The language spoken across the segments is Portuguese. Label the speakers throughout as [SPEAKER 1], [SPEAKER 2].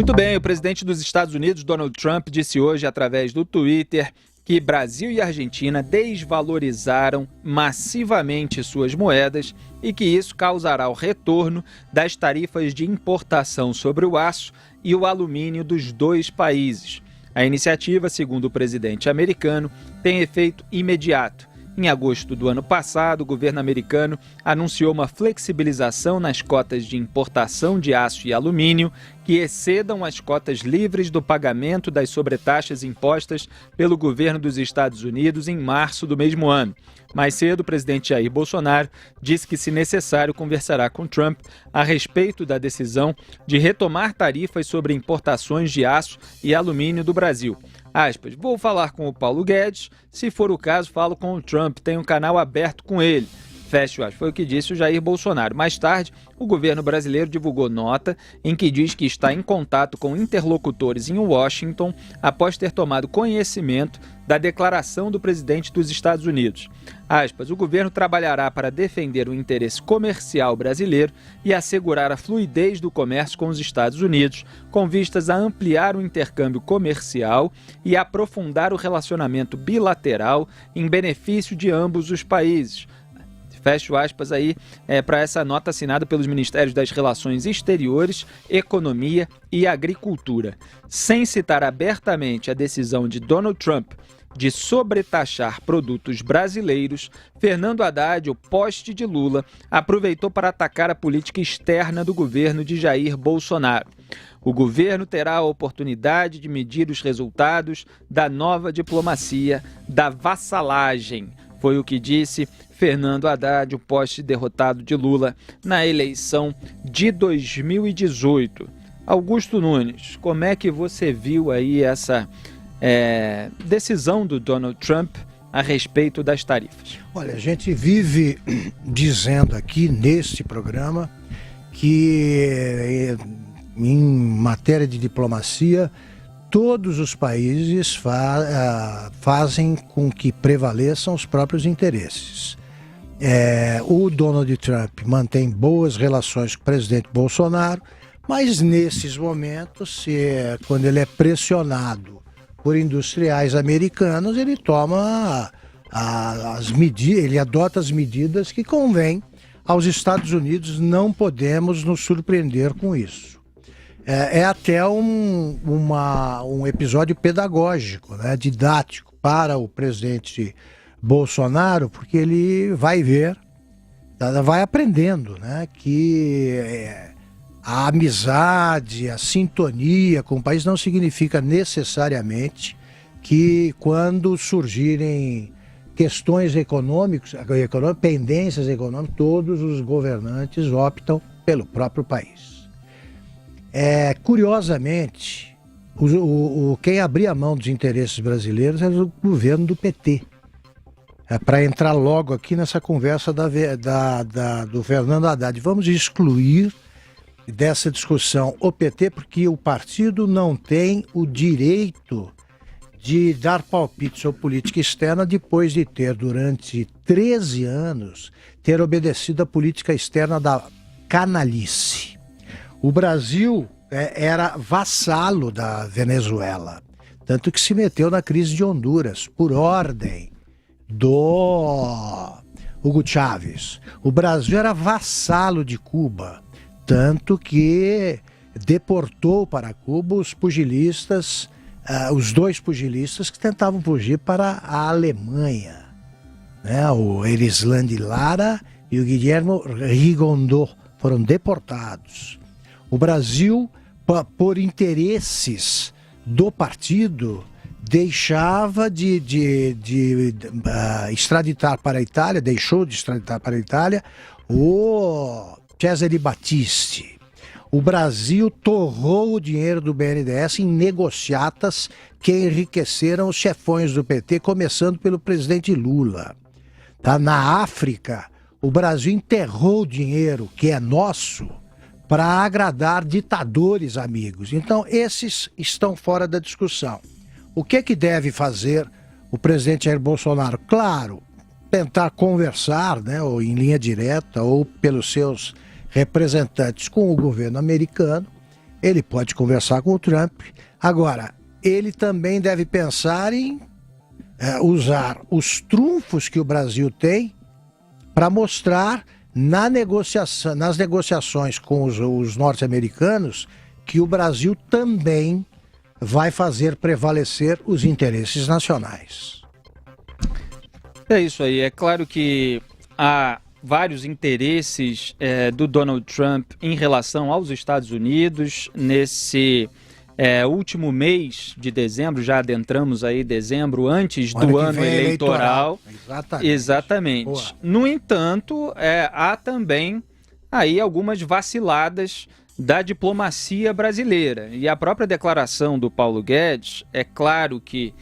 [SPEAKER 1] Muito bem, o presidente dos Estados Unidos, Donald Trump, disse hoje através do Twitter que Brasil e Argentina desvalorizaram massivamente suas moedas e que isso causará o retorno das tarifas de importação sobre o aço e o alumínio dos dois países. A iniciativa, segundo o presidente americano, tem efeito imediato. Em agosto do ano passado, o governo americano anunciou uma flexibilização nas cotas de importação de aço e alumínio que excedam as cotas livres do pagamento das sobretaxas impostas pelo governo dos Estados Unidos em março do mesmo ano. Mais cedo, o presidente Jair Bolsonaro disse que, se necessário, conversará com Trump a respeito da decisão de retomar tarifas sobre importações de aço e alumínio do Brasil. Aspas, vou falar com o Paulo Guedes, se for o caso, falo com o Trump, tenho um canal aberto com ele. Fecha aspas, foi o que disse o Jair Bolsonaro. Mais tarde, o governo brasileiro divulgou nota em que diz que está em contato com interlocutores em Washington após ter tomado conhecimento da declaração do presidente dos Estados Unidos. Aspas, o governo trabalhará para defender o interesse comercial brasileiro e assegurar a fluidez do comércio com os Estados Unidos, com vistas a ampliar o intercâmbio comercial e aprofundar o relacionamento bilateral em benefício de ambos os países. Fecho aspas aí para essa nota assinada pelos Ministérios das Relações Exteriores, Economia e Agricultura. Sem citar abertamente a decisão de Donald Trump de sobretaxar produtos brasileiros, Fernando Haddad, o poste de Lula, aproveitou para atacar a política externa do governo de Jair Bolsonaro. O governo terá a oportunidade de medir os resultados da nova diplomacia da vassalagem. Foi o que disse Fernando Haddad, o poste derrotado de Lula na eleição de 2018. Augusto Nunes, como é que você viu aí essa decisão do Donald Trump a respeito das tarifas?
[SPEAKER 2] Olha, a gente vive dizendo aqui neste programa que em matéria de diplomacia todos os países fazem com que prevaleçam os próprios interesses. O Donald Trump mantém boas relações com o presidente Bolsonaro, mas nesses momentos, quando ele é pressionado por industriais americanos, ele toma ele adota as medidas que convêm aos Estados Unidos. Não podemos nos surpreender com isso. É até um episódio pedagógico, né, didático para o presidente Bolsonaro, porque ele vai ver, vai aprendendo, né, que a amizade, a sintonia com o país não significa necessariamente que quando surgirem questões econômicas, pendências econômicas, todos os governantes optam pelo próprio país. Curiosamente, quem abria a mão dos interesses brasileiros era o governo do PT. Para entrar logo aqui nessa conversa do Fernando Haddad, vamos excluir dessa discussão o PT, porque o partido não tem o direito de dar palpite sobre política externa depois de ter, durante 13 anos, obedecido à política externa da canalice. O Brasil era vassalo da Venezuela, tanto que se meteu na crise de Honduras, por ordem do Hugo Chávez. O Brasil era vassalo de Cuba, tanto que deportou para Cuba os pugilistas, os dois pugilistas que tentavam fugir para a Alemanha, né? O Erisland Lara e o Guillermo Rigondó foram deportados. O Brasil, por interesses do partido, deixava de extraditar para a Itália, deixou de extraditar para a Itália o Cesare Battisti. O Brasil torrou o dinheiro do BNDES em negociatas que enriqueceram os chefões do PT, começando pelo presidente Lula. Na África, o Brasil enterrou o dinheiro que é nosso para agradar ditadores amigos. Então, esses estão fora da discussão. O que deve fazer o presidente Jair Bolsonaro? Claro, tentar conversar, né, ou em linha direta, ou pelos seus representantes com o governo americano, ele pode conversar com o Trump. Agora, ele também deve pensar em usar os trunfos que o Brasil tem para mostrar nas negociações com os norte-americanos que o Brasil também vai fazer prevalecer os interesses nacionais.
[SPEAKER 1] É isso aí. É claro que há vários interesses do Donald Trump em relação aos Estados Unidos. Nesse último mês de dezembro, já adentramos aí dezembro, antes do ano eleitoral. Exatamente. No entanto, há também aí algumas vaciladas da diplomacia brasileira. E a própria declaração do Paulo Guedes, é claro que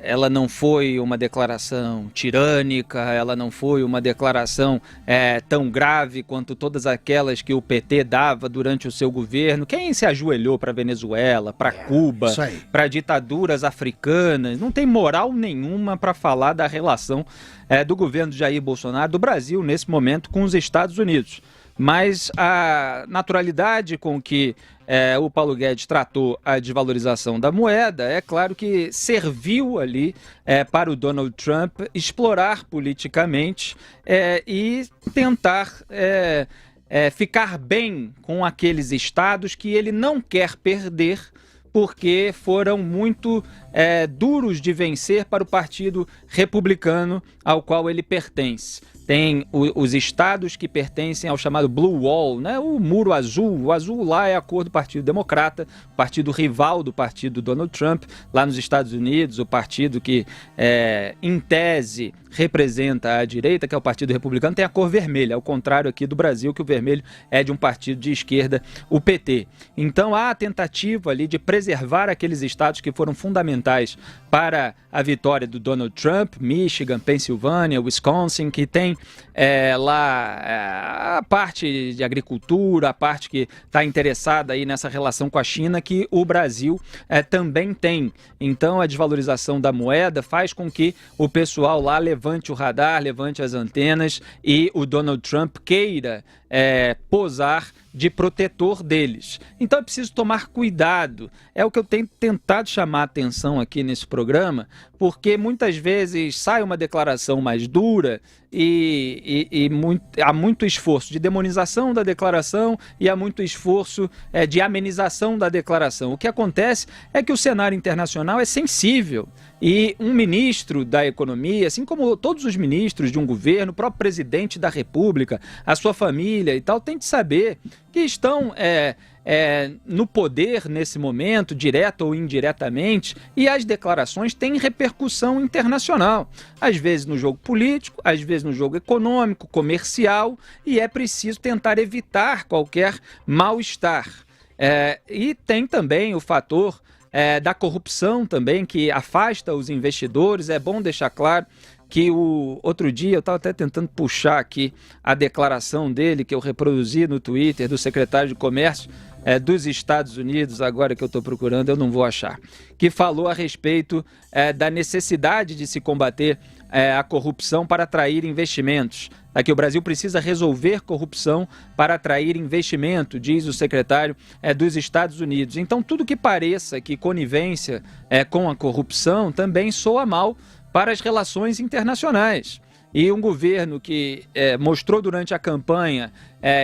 [SPEAKER 1] ela não foi uma declaração tirânica, ela não foi uma declaração tão grave quanto todas aquelas que o PT dava durante o seu governo. Quem se ajoelhou para a Venezuela, para Cuba, para ditaduras africanas, não tem moral nenhuma para falar da relação do governo de Jair Bolsonaro, do Brasil, nesse momento, com os Estados Unidos. Mas a naturalidade com que o Paulo Guedes tratou a desvalorização da moeda, é claro que serviu ali para o Donald Trump explorar politicamente e tentar ficar bem com aqueles estados que ele não quer perder, porque foram muito duros de vencer para o Partido Republicano ao qual ele pertence. Tem os estados que pertencem ao chamado Blue Wall, né? O muro azul. O azul lá é a cor do Partido Democrata, partido rival do partido Donald Trump. Lá nos Estados Unidos, o partido que, em tese, representa a direita, que é o Partido Republicano, tem a cor vermelha, ao contrário aqui do Brasil, que o vermelho é de um partido de esquerda, o PT. Então há a tentativa ali de preservar aqueles estados que foram fundamentais para a vitória do Donald Trump, Michigan, Pensilvânia, Wisconsin, que tem lá a parte de agricultura, a parte que está interessada aí nessa relação com a China, que o Brasil também tem. Então a desvalorização da moeda faz com que o pessoal lá levante o radar, levante as antenas e o Donald Trump queira posar de protetor deles. Então é preciso tomar cuidado. É o que eu tenho tentado chamar a atenção aqui nesse programa, porque muitas vezes sai uma declaração mais dura e há muito esforço de demonização da declaração e há muito esforço de amenização da declaração. O que acontece é que o cenário internacional é sensível e um ministro da economia, assim como todos os ministros de um governo, o próprio presidente da República, a sua família e tal, tem de saber que estão no poder nesse momento, direta ou indiretamente, e as declarações têm repercussão internacional. Às vezes no jogo político, às vezes no jogo econômico, comercial, e é preciso tentar evitar qualquer mal-estar. E tem também o fator da corrupção também, que afasta os investidores. É bom deixar claro que outro dia eu estava até tentando puxar aqui a declaração dele, que eu reproduzi no Twitter, do secretário de Comércio dos Estados Unidos, agora que eu estou procurando, eu não vou achar, que falou a respeito da necessidade de se combater a corrupção para atrair investimentos. Que o Brasil precisa resolver corrupção para atrair investimento, diz o secretário dos Estados Unidos. Então, tudo que pareça que conivência com a corrupção também soa mal para as relações internacionais. E um governo que mostrou durante a campanha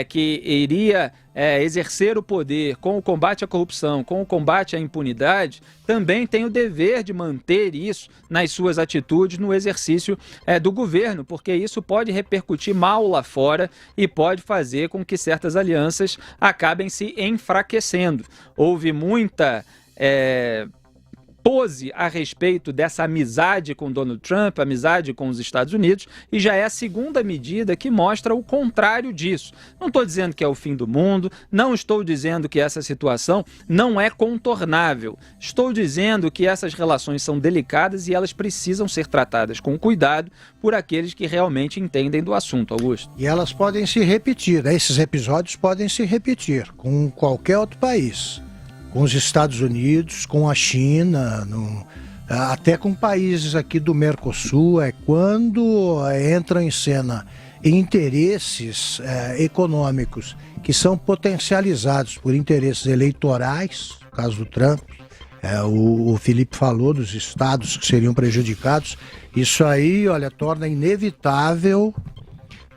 [SPEAKER 1] que iria exercer o poder com o combate à corrupção, com o combate à impunidade, também tem o dever de manter isso nas suas atitudes no exercício do governo, porque isso pode repercutir mal lá fora e pode fazer com que certas alianças acabem se enfraquecendo. Houve muita pose a respeito dessa amizade com Donald Trump, amizade com os Estados Unidos, e já é a segunda medida que mostra o contrário disso. Não estou dizendo que é o fim do mundo, não estou dizendo que essa situação não é contornável. Estou dizendo que essas relações são delicadas e elas precisam ser tratadas com cuidado por aqueles que realmente entendem do assunto, Augusto.
[SPEAKER 2] E elas podem se repetir, esses episódios podem se repetir com qualquer outro país. Com os Estados Unidos, com a China, até com países aqui do Mercosul, quando entram em cena interesses econômicos que são potencializados por interesses eleitorais, no caso do Trump, o Felipe falou dos estados que seriam prejudicados, isso aí, olha, torna inevitável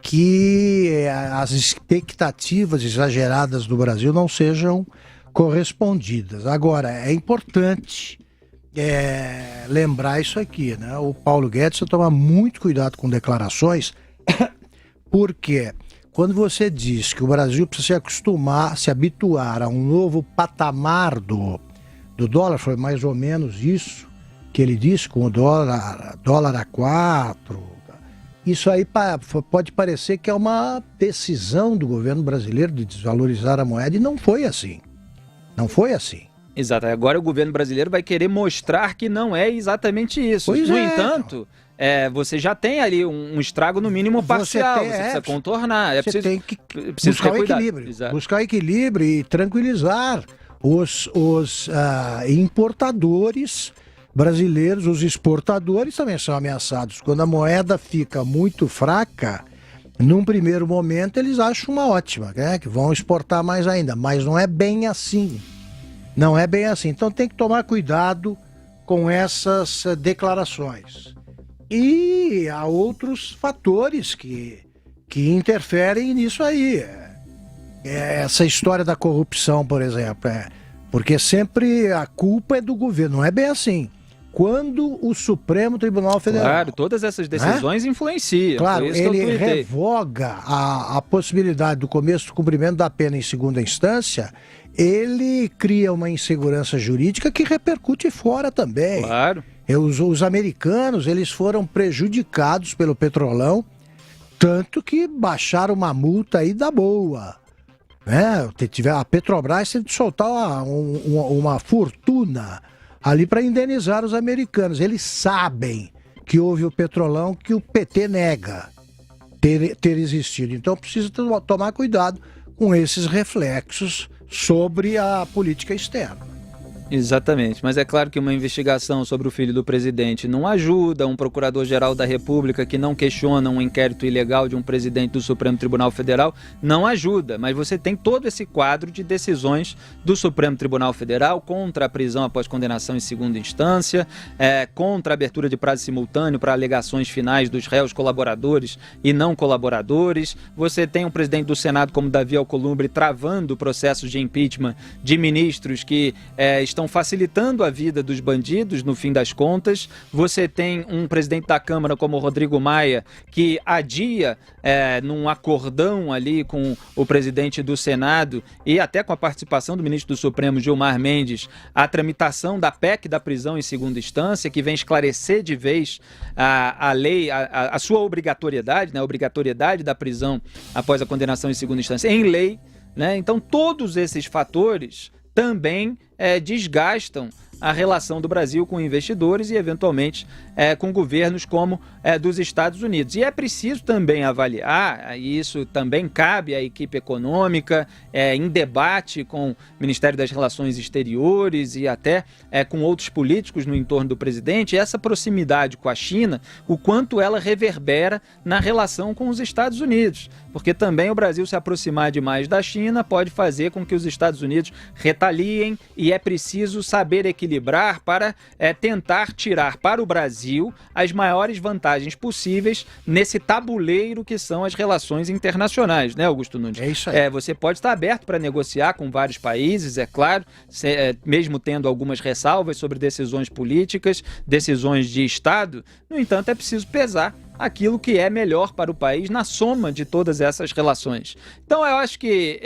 [SPEAKER 2] que as expectativas exageradas do Brasil não sejam correspondidas. Agora, é importante lembrar isso aqui, né? O Paulo Guedes precisa tomar muito cuidado com declarações, porque quando você diz que o Brasil precisa se habituar a um novo patamar do dólar, foi mais ou menos isso que ele disse, com o dólar a 4. Isso aí pode parecer que é uma decisão do governo brasileiro de desvalorizar a moeda, e não foi assim. Não foi assim.
[SPEAKER 1] Exato. Agora o governo brasileiro vai querer mostrar que não é exatamente isso. No entanto, você já tem ali um estrago no mínimo parcial. Você precisa contornar.
[SPEAKER 2] Você tem que buscar o equilíbrio. Exato. Buscar equilíbrio e tranquilizar os importadores brasileiros. Os exportadores também são ameaçados. Quando a moeda fica muito fraca, num primeiro momento eles acham uma ótima, né? Que vão exportar mais ainda, mas não é bem assim. Não é bem assim. Então tem que tomar cuidado com essas declarações. E há outros fatores que interferem nisso aí. Essa história da corrupção, por exemplo, porque sempre a culpa é do governo. Não é bem assim. Quando o Supremo Tribunal Federal...
[SPEAKER 1] Claro, todas essas decisões influenciam.
[SPEAKER 2] Claro, ele revoga a possibilidade do começo do cumprimento da pena em segunda instância, ele cria uma insegurança jurídica que repercute fora também.
[SPEAKER 1] Claro.
[SPEAKER 2] Os americanos, eles foram prejudicados pelo Petrolão, tanto que baixaram uma multa aí da boa. A Petrobras teve de soltar uma fortuna ali para indenizar os americanos. Eles sabem que houve o Petrolão, que o PT nega ter existido. Então precisa tomar cuidado com esses reflexos sobre a política externa.
[SPEAKER 1] Exatamente, mas é claro que uma investigação sobre o filho do presidente não ajuda, um procurador-geral da República que não questiona um inquérito ilegal de um presidente do Supremo Tribunal Federal não ajuda, mas você tem todo esse quadro de decisões do Supremo Tribunal Federal contra a prisão após condenação em segunda instância, contra a abertura de prazo simultâneo para alegações finais dos réus colaboradores e não colaboradores, você tem um presidente do Senado como Davi Alcolumbre travando processos de impeachment de ministros que estão facilitando a vida dos bandidos, no fim das contas. Você tem um presidente da Câmara como Rodrigo Maia, que adia, num acordão ali com o presidente do Senado e até com a participação do ministro do Supremo, Gilmar Mendes, a tramitação da PEC da prisão em segunda instância, que vem esclarecer de vez a lei, a sua obrigatoriedade, né, a obrigatoriedade da prisão após a condenação em segunda instância em lei, né? Então, todos esses fatores também desgastam a relação do Brasil com investidores e, eventualmente, com governos como dos Estados Unidos. E é preciso também avaliar, e isso também cabe à equipe econômica, em debate com o Ministério das Relações Exteriores e até com outros políticos no entorno do presidente, essa proximidade com a China, o quanto ela reverbera na relação com os Estados Unidos. Porque também o Brasil se aproximar demais da China pode fazer com que os Estados Unidos retaliem, e é preciso saber equilibrar para tentar tirar para o Brasil as maiores vantagens possíveis nesse tabuleiro que são as relações internacionais, né, Augusto Nunes?
[SPEAKER 2] É isso aí.
[SPEAKER 1] Você pode estar aberto para negociar com vários países, é claro, mesmo tendo algumas ressalvas sobre decisões políticas, decisões de Estado. No entanto, é preciso pesar aquilo que é melhor para o país na soma de todas essas relações. Então, eu acho que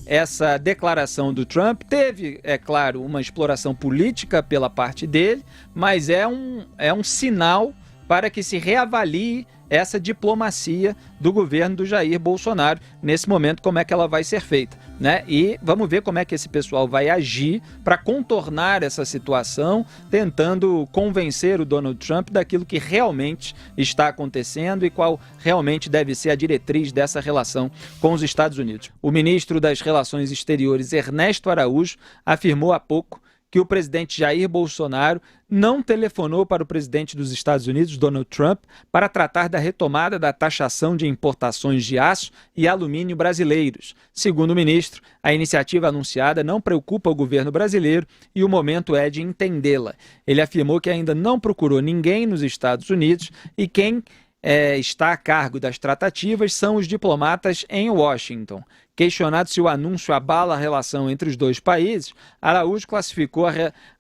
[SPEAKER 1] essa declaração do Trump teve, é claro, uma exploração política pela parte dele, mas é um sinal para que se reavalie essa diplomacia do governo do Jair Bolsonaro nesse momento, como é que ela vai ser feita, né? E vamos ver como é que esse pessoal vai agir para contornar essa situação, tentando convencer o Donald Trump daquilo que realmente está acontecendo e qual realmente deve ser a diretriz dessa relação com os Estados Unidos. O ministro das Relações Exteriores, Ernesto Araújo, afirmou há pouco que o presidente Jair Bolsonaro não telefonou para o presidente dos Estados Unidos, Donald Trump, para tratar da retomada da taxação de importações de aço e alumínio brasileiros. Segundo o ministro, a iniciativa anunciada não preocupa o governo brasileiro e o momento é de entendê-la. Ele afirmou que ainda não procurou ninguém nos Estados Unidos e quem está a cargo das tratativas são os diplomatas em Washington. Questionado se o anúncio abala a relação entre os dois países, Araújo classificou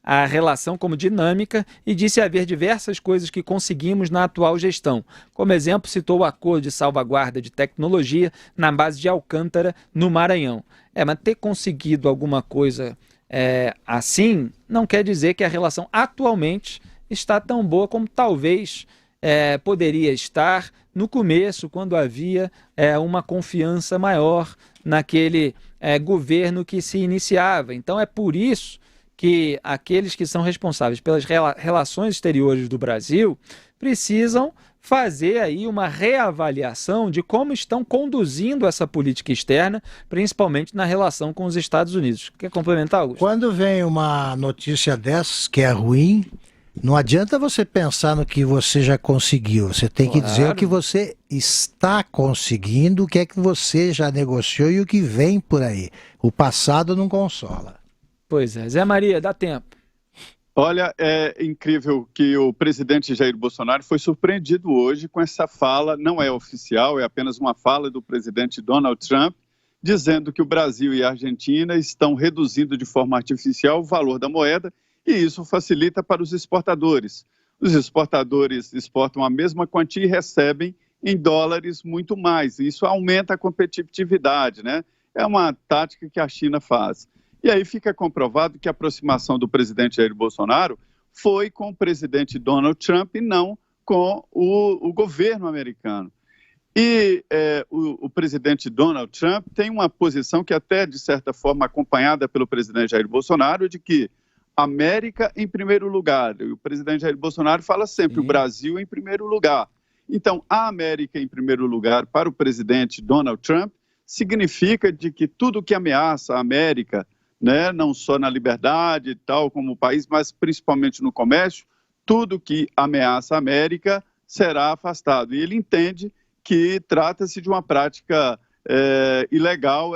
[SPEAKER 1] a relação como dinâmica e disse haver diversas coisas que conseguimos na atual gestão. Como exemplo, citou o acordo de salvaguarda de tecnologia na base de Alcântara, no Maranhão. Mas ter conseguido alguma coisa assim não quer dizer que a relação atualmente está tão boa como talvez poderia estar no começo, quando havia uma confiança maior naquele governo que se iniciava. Então é por isso que aqueles que são responsáveis pelas relações exteriores do Brasil precisam fazer aí uma reavaliação de como estão conduzindo essa política externa, principalmente na relação com os Estados Unidos. Quer complementar, Augusto?
[SPEAKER 2] Quando vem uma notícia dessas que é ruim, não adianta você pensar no que você já conseguiu. Você tem que dizer o que você está conseguindo, o que é que você já negociou e o que vem por aí. O passado não consola.
[SPEAKER 1] Pois é. Zé Maria, dá tempo.
[SPEAKER 3] Olha, é incrível que o presidente Jair Bolsonaro foi surpreendido hoje com essa fala, não é oficial, é apenas uma fala do presidente Donald Trump, dizendo que o Brasil e a Argentina estão reduzindo de forma artificial o valor da moeda e isso facilita para os exportadores. Os exportadores exportam a mesma quantia e recebem em dólares muito mais. Isso aumenta a competitividade, né? É uma tática que a China faz. E aí fica comprovado que a aproximação do presidente Jair Bolsonaro foi com o presidente Donald Trump e não com o governo americano. E o presidente Donald Trump tem uma posição que até, de certa forma, acompanhada pelo presidente Jair Bolsonaro, de que América em primeiro lugar. E o presidente Jair Bolsonaro fala sempre o Brasil em primeiro lugar. Então, a América em primeiro lugar para o presidente Donald Trump significa de que tudo que ameaça a América, né, não só na liberdade e tal como o país, mas principalmente no comércio, tudo que ameaça a América será afastado. E ele entende que trata-se de uma prática ilegal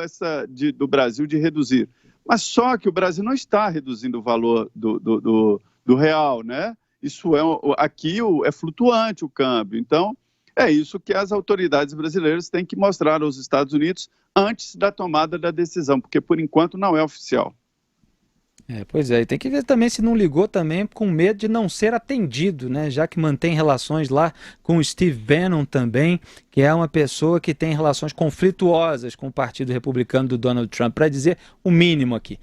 [SPEAKER 3] do Brasil de reduzir. Mas só que o Brasil não está reduzindo o valor do real, né? Isso aqui é flutuante o câmbio. Então, é isso que as autoridades brasileiras têm que mostrar aos Estados Unidos antes da tomada da decisão, porque por enquanto não é oficial.
[SPEAKER 1] Pois é, e tem que ver também se não ligou também com medo de não ser atendido, né? Já que mantém relações lá com o Steve Bannon também, que é uma pessoa que tem relações conflituosas com o Partido Republicano do Donald Trump, para dizer o mínimo aqui.